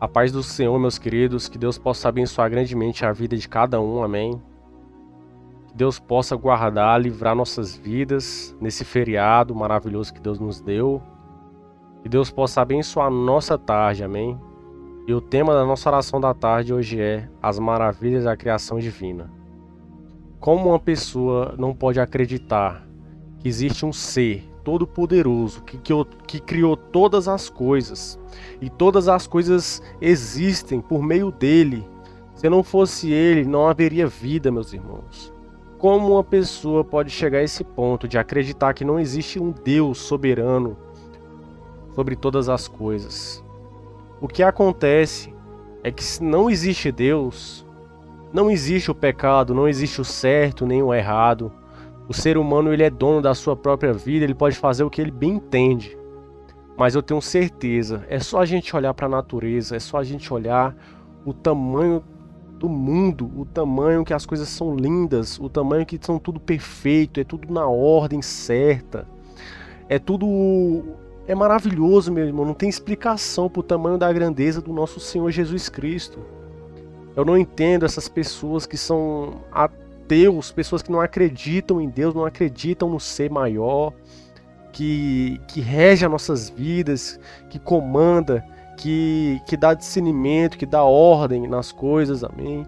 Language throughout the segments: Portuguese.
A paz do Senhor, meus queridos, que Deus possa abençoar grandemente a vida de cada um, amém? Que Deus possa guardar, livrar nossas vidas nesse feriado maravilhoso que Deus nos deu. Que Deus possa abençoar nossa tarde, amém? E o tema da nossa oração da tarde hoje é as maravilhas da criação divina. Como uma pessoa não pode acreditar que existe um ser todo-poderoso que criou todas as coisas e todas as coisas existem por meio dele? Se não fosse ele, não haveria vida, meus irmãos. Como uma pessoa pode chegar a esse ponto de acreditar que não existe um Deus soberano sobre todas as coisas? O que acontece é que se não existe Deus, não existe o pecado, não existe o certo nem o errado. O ser humano, ele é dono da sua própria vida, ele pode fazer o que ele bem entende. Mas eu tenho certeza, é só a gente olhar para a natureza, é só a gente olhar o tamanho do mundo, o tamanho que as coisas são lindas, o tamanho que são tudo perfeito, é tudo na ordem certa. É maravilhoso, meu irmão, não tem explicação para o tamanho da grandeza do nosso Senhor Jesus Cristo. Eu não entendo essas pessoas que são ateus, pessoas que não acreditam em Deus, não acreditam no ser maior, que rege as nossas vidas, que comanda, que dá discernimento, que dá ordem nas coisas, amém?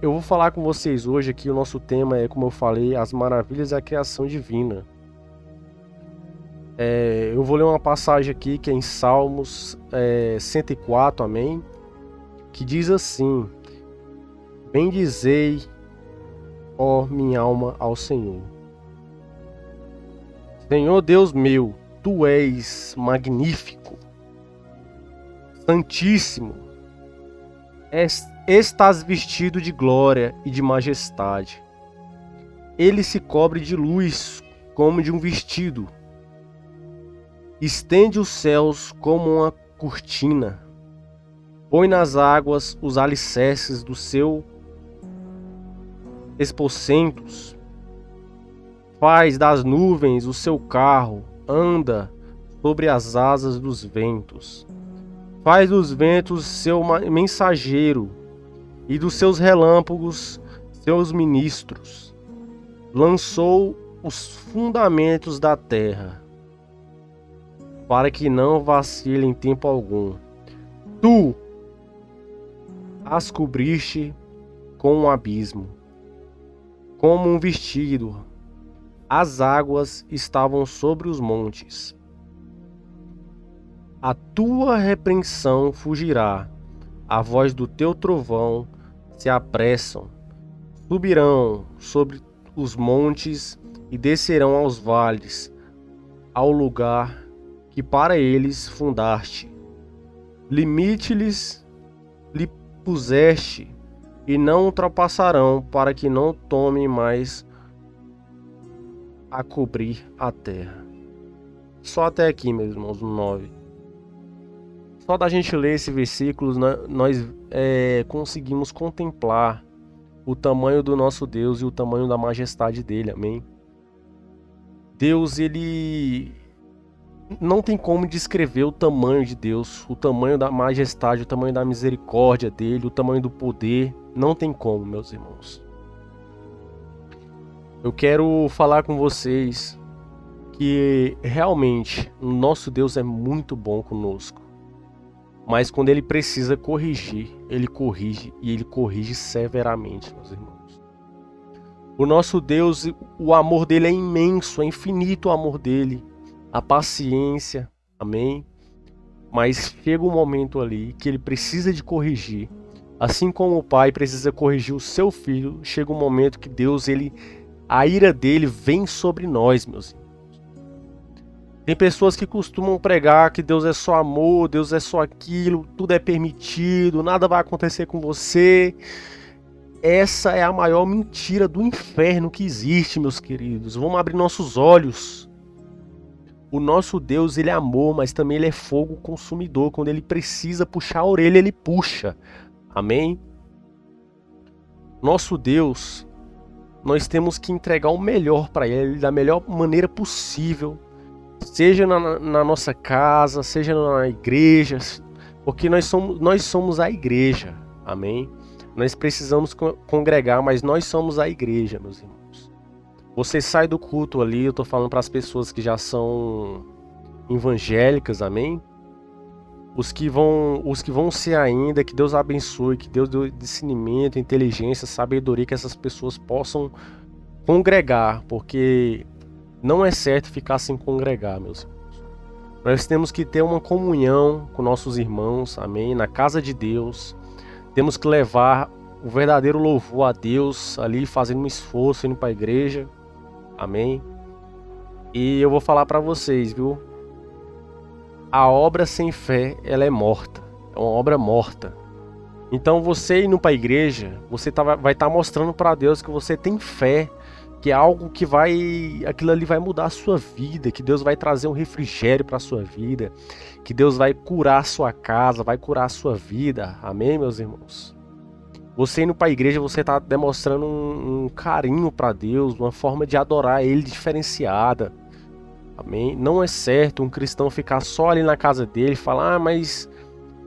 Eu vou falar com vocês hoje aqui, o nosso tema é, como eu falei, as maravilhas da criação divina. Eu vou ler uma passagem aqui que é em Salmos 104, amém? Que diz assim: bendizei, ó minha alma, ao Senhor. Senhor Deus meu, tu és magnífico, santíssimo, estás vestido de glória e de majestade. Ele se cobre de luz como de um vestido, estende os céus como uma cortina. Põe nas águas os alicerces do seu esposentos. Faz das nuvens o seu carro, anda sobre as asas dos ventos. Faz dos ventos seu mensageiro e dos seus relâmpagos seus ministros. Lançou os fundamentos da terra, para que não vacile em tempo algum. Tu as cobriste com um abismo, como um vestido. As águas estavam sobre os montes. A tua repreensão fugirá, a voz do teu trovão se apressam. Subirão sobre os montes e descerão aos vales, ao lugar que para eles fundaste. Limite-lhes lhe puseste, e não ultrapassarão, para que não tomem mais a cobrir a terra. Só até aqui, meus irmãos, no 9. Só da gente ler esse versículo, nós conseguimos contemplar o tamanho do nosso Deus e o tamanho da majestade dele, amém? Deus, ele não tem como descrever o tamanho de Deus, o tamanho da majestade, o tamanho da misericórdia dele, o tamanho do poder. Não tem como, meus irmãos. Eu quero falar com vocês que realmente o nosso Deus é muito bom conosco. Mas quando ele precisa corrigir, ele corrige, e ele corrige severamente, meus irmãos. O nosso Deus, o amor dele é imenso, é infinito o amor dele. A paciência, amém? Mas chega um momento ali que ele precisa de corrigir. Assim como o pai precisa corrigir o seu filho, chega um momento que Deus, a ira dele vem sobre nós, meus irmãos. Tem pessoas que costumam pregar que Deus é só amor, Deus é só aquilo, tudo é permitido, nada vai acontecer com você. Essa é a maior mentira do inferno que existe, meus queridos. Vamos abrir nossos olhos. O nosso Deus, ele é amor, mas também ele é fogo consumidor. Quando ele precisa puxar a orelha, ele puxa. Amém? Nosso Deus, nós temos que entregar o melhor para ele, da melhor maneira possível. Seja na nossa casa, seja na igreja, Porque nós somos a igreja, amém? Nós precisamos congregar, mas nós somos a igreja, meus irmãos. Você sai do culto ali, eu tô falando para as pessoas que já são evangélicas, amém? Os que vão ser ainda, que Deus abençoe, que Deus dê discernimento, inteligência, sabedoria, que essas pessoas possam congregar, porque não é certo ficar sem congregar, meus irmãos. Nós temos que ter uma comunhão com nossos irmãos, amém? Na casa de Deus. Temos que levar o verdadeiro louvor a Deus ali, fazendo um esforço, indo para a igreja, amém? E eu vou falar para vocês, viu? A obra sem fé, ela é morta. É uma obra morta. Então você indo para a igreja, você vai estar mostrando para Deus que você tem fé, que é algo que aquilo ali vai mudar a sua vida, que Deus vai trazer um refrigério para a sua vida, que Deus vai curar a sua casa, vai curar a sua vida. Amém, meus irmãos? Você indo para a igreja, você está demonstrando um carinho para Deus, uma forma de adorar Ele diferenciada. Amém? Não é certo um cristão ficar só ali na casa dele e falar: mas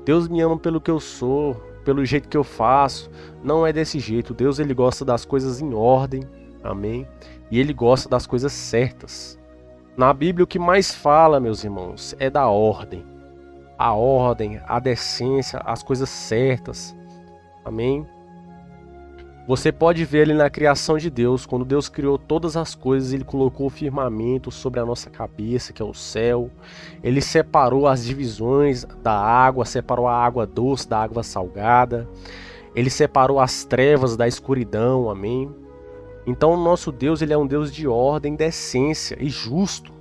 Deus me ama pelo que eu sou, pelo jeito que eu faço. Não é desse jeito. Deus, ele gosta das coisas em ordem. Amém? E ele gosta das coisas certas. Na Bíblia o que mais fala, meus irmãos, é da ordem. A ordem, a decência, as coisas certas. Amém? Você pode ver ali na criação de Deus, quando Deus criou todas as coisas, Ele colocou o firmamento sobre a nossa cabeça, que é o céu. Ele separou as divisões da água, separou a água doce da água salgada. Ele separou as trevas da escuridão, amém? Então o nosso Deus, ele é um Deus de ordem, decência e justo.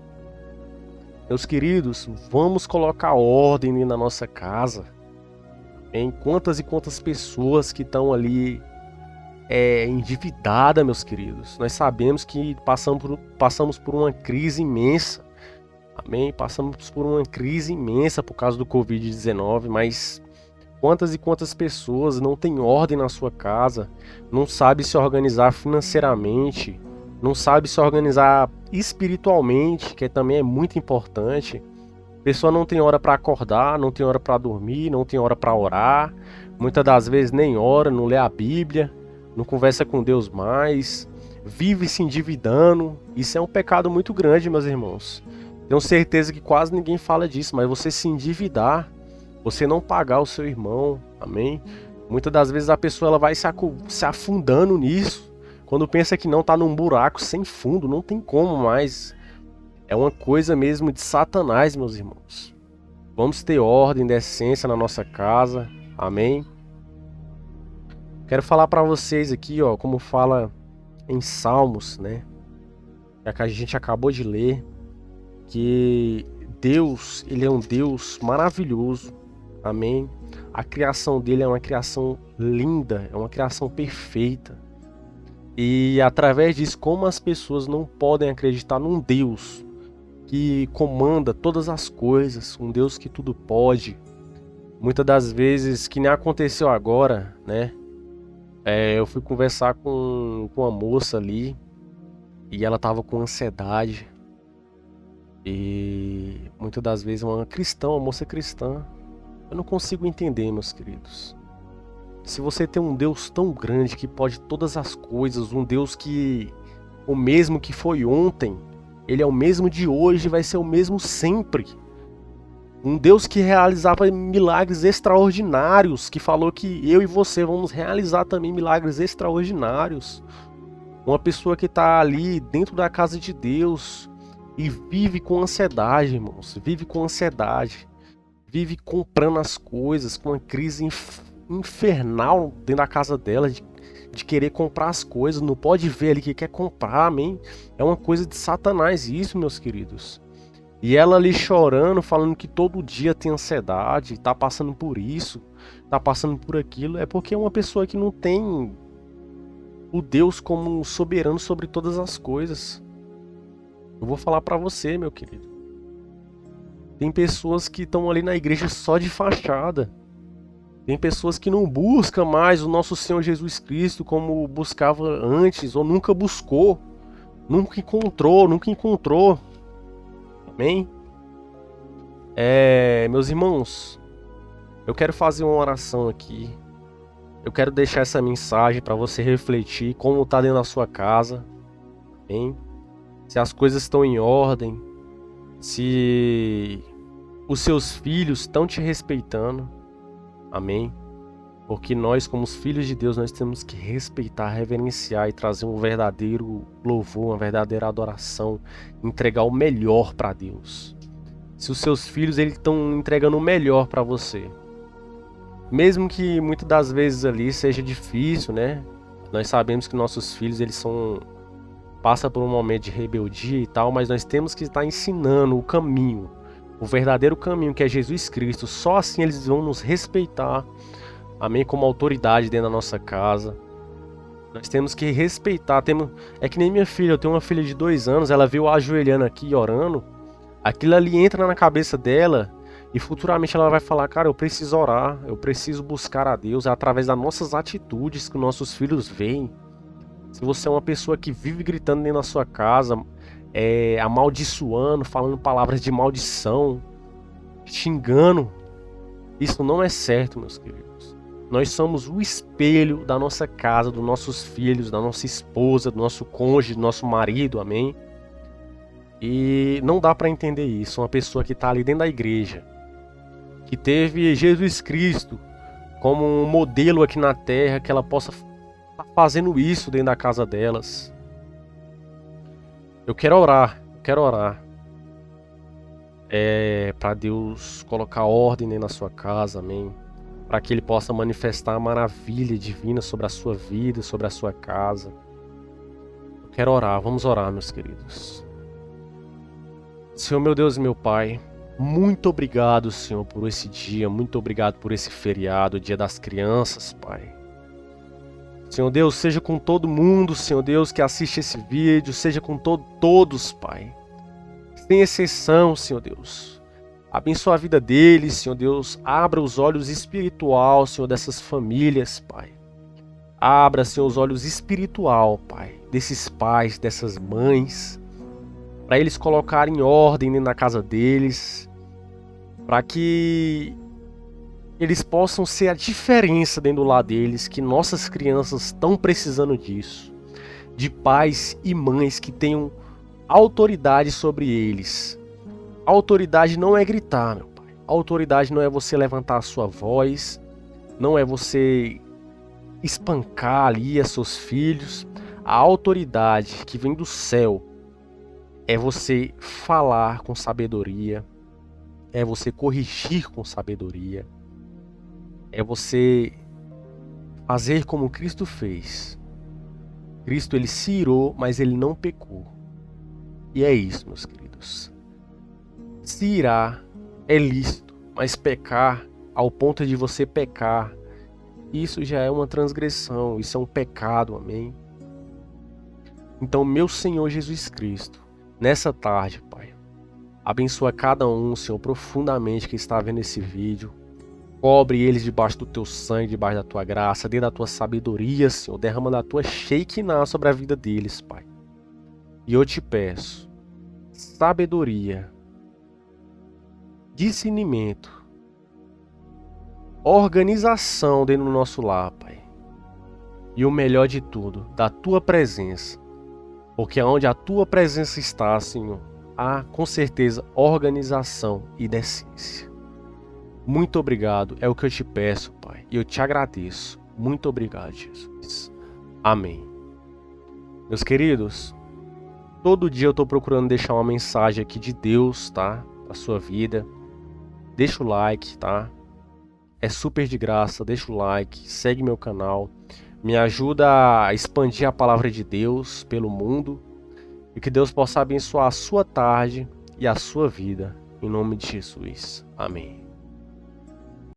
Meus queridos, vamos colocar ordem na nossa casa. Em quantas e quantas pessoas que estão ali endividada, meus queridos. Nós sabemos que passamos por uma crise imensa. Amém? Passamos por uma crise imensa por causa do Covid-19, mas quantas e quantas pessoas não têm ordem na sua casa, não sabem se organizar financeiramente, não sabem se organizar espiritualmente, que também é muito importante. A pessoa não tem hora para acordar, não tem hora para dormir, não tem hora para orar, muitas das vezes nem ora, não lê a Bíblia, não conversa com Deus mais, vive se endividando. Isso é um pecado muito grande, meus irmãos. Tenho certeza que quase ninguém fala disso, mas você se endividar, você não pagar o seu irmão, amém? Muitas das vezes a pessoa ela vai se afundando nisso, quando pensa que não está num buraco sem fundo, não tem como mais. É uma coisa mesmo de Satanás, meus irmãos. Vamos ter ordem, decência na nossa casa, amém? Quero falar para vocês aqui, ó, como fala em Salmos, né? Que a gente acabou de ler, que Deus, ele é um Deus maravilhoso, amém? A criação dele é uma criação linda, é uma criação perfeita. E através disso, como as pessoas não podem acreditar num Deus que comanda todas as coisas, um Deus que tudo pode. Muitas das vezes, que nem aconteceu agora, né? Eu fui conversar com uma moça ali e ela tava com ansiedade. E muitas das vezes uma moça cristã. Eu não consigo entender, meus queridos. Se você tem um Deus tão grande que pode todas as coisas, um Deus que o mesmo que foi ontem, ele é o mesmo de hoje, vai ser o mesmo sempre. Um Deus que realizava milagres extraordinários, que falou que eu e você vamos realizar também milagres extraordinários. Uma pessoa que está ali dentro da casa de Deus e vive com ansiedade, irmãos, vive com ansiedade, vive comprando as coisas, com uma crise infernal dentro da casa dela, de querer comprar as coisas, não pode ver ali que quer comprar, amém? É uma coisa de Satanás isso, meus queridos. E ela ali chorando, falando que todo dia tem ansiedade, tá passando por isso, tá passando por aquilo, é porque é uma pessoa que não tem o Deus como soberano sobre todas as coisas. Eu vou falar pra você, meu querido. Tem pessoas que estão ali na igreja só de fachada. Tem pessoas que não buscam mais o nosso Senhor Jesus Cristo como buscava antes, ou nunca buscou, nunca encontrou. Amém? Meus irmãos, Eu quero fazer uma oração aqui. Eu quero deixar essa mensagem para você refletir como está dentro da sua casa, hein? Se as coisas estão em ordem, se os seus filhos estão te respeitando, amém? Porque nós, como os filhos de Deus, nós temos que respeitar, reverenciar e trazer um verdadeiro louvor, uma verdadeira adoração, entregar o melhor para Deus. Se os seus filhos estão entregando o melhor para você, mesmo que muitas das vezes ali seja difícil, né? Nós sabemos que nossos filhos passam por um momento de rebeldia e tal, mas nós temos que estar ensinando o caminho, o verdadeiro caminho, que é Jesus Cristo. Só assim eles vão nos respeitar, amém, como autoridade dentro da nossa casa. Nós temos que respeitar. É que nem minha filha, eu tenho uma filha de 2 anos, ela veio ajoelhando aqui e orando. Aquilo ali entra na cabeça dela e futuramente ela vai falar: cara, eu preciso orar, eu preciso buscar a Deus. É através das nossas atitudes que nossos filhos veem. Se você é uma pessoa que vive gritando dentro da sua casa, amaldiçoando, falando palavras de maldição, xingando, isso não é certo, meus queridos. Nós somos o espelho da nossa casa, dos nossos filhos, da nossa esposa, do nosso cônjuge, do nosso marido, amém? E não dá para entender isso. Uma pessoa que está ali dentro da igreja, que teve Jesus Cristo como um modelo aqui na terra, que ela possa estar fazendo isso dentro da casa delas. Eu quero orar para Deus colocar ordem dentro da sua casa, amém? Para que Ele possa manifestar a maravilha divina sobre a sua vida, sobre a sua casa. Eu quero orar, vamos orar, meus queridos. Senhor, meu Deus e meu Pai, muito obrigado, Senhor, por esse dia, muito obrigado por esse feriado, Dia das Crianças, Pai. Senhor Deus, seja com todo mundo, Senhor Deus, que assiste esse vídeo, seja com todos, Pai. Sem exceção, Senhor Deus. Abençoa a vida deles, Senhor Deus. Abra os olhos espirituais, Senhor, dessas famílias, Pai. Abra, Senhor, os olhos espirituais, Pai, desses pais, dessas mães, para eles colocarem ordem na casa deles, para que eles possam ser a diferença dentro do lar deles, que nossas crianças estão precisando disso, de pais e mães que tenham autoridade sobre eles. A autoridade não é gritar, meu pai. A autoridade não é você levantar a sua voz, não é você espancar ali a seus filhos. A autoridade que vem do céu é você falar com sabedoria, é você corrigir com sabedoria, é você fazer como Cristo fez. Cristo, ele se irou, mas ele não pecou. E é isso, meus queridos. Se irar é lícito, mas pecar ao ponto de você pecar, isso já é uma transgressão, isso é um pecado, amém? Então, meu Senhor Jesus Cristo, nessa tarde, Pai, abençoa cada um, Senhor, profundamente que está vendo esse vídeo. Cobre eles debaixo do teu sangue, debaixo da tua graça, dê da tua sabedoria, Senhor. Derrama da tua Shekinah sobre a vida deles, Pai. E eu te peço sabedoria, discernimento, organização dentro do nosso lar, Pai. E o melhor de tudo, da tua presença. Porque onde a tua presença está, Senhor, há com certeza organização e decência. Muito obrigado, é o que eu te peço, Pai, e eu te agradeço. Muito obrigado, Jesus. Amém. Meus queridos, todo dia eu estou procurando deixar uma mensagem aqui de Deus, tá? Pra sua vida. Deixa o like, tá? É super de graça, deixa o like, segue meu canal. Me ajuda a expandir a palavra de Deus pelo mundo. E que Deus possa abençoar a sua tarde e a sua vida. Em nome de Jesus. Amém.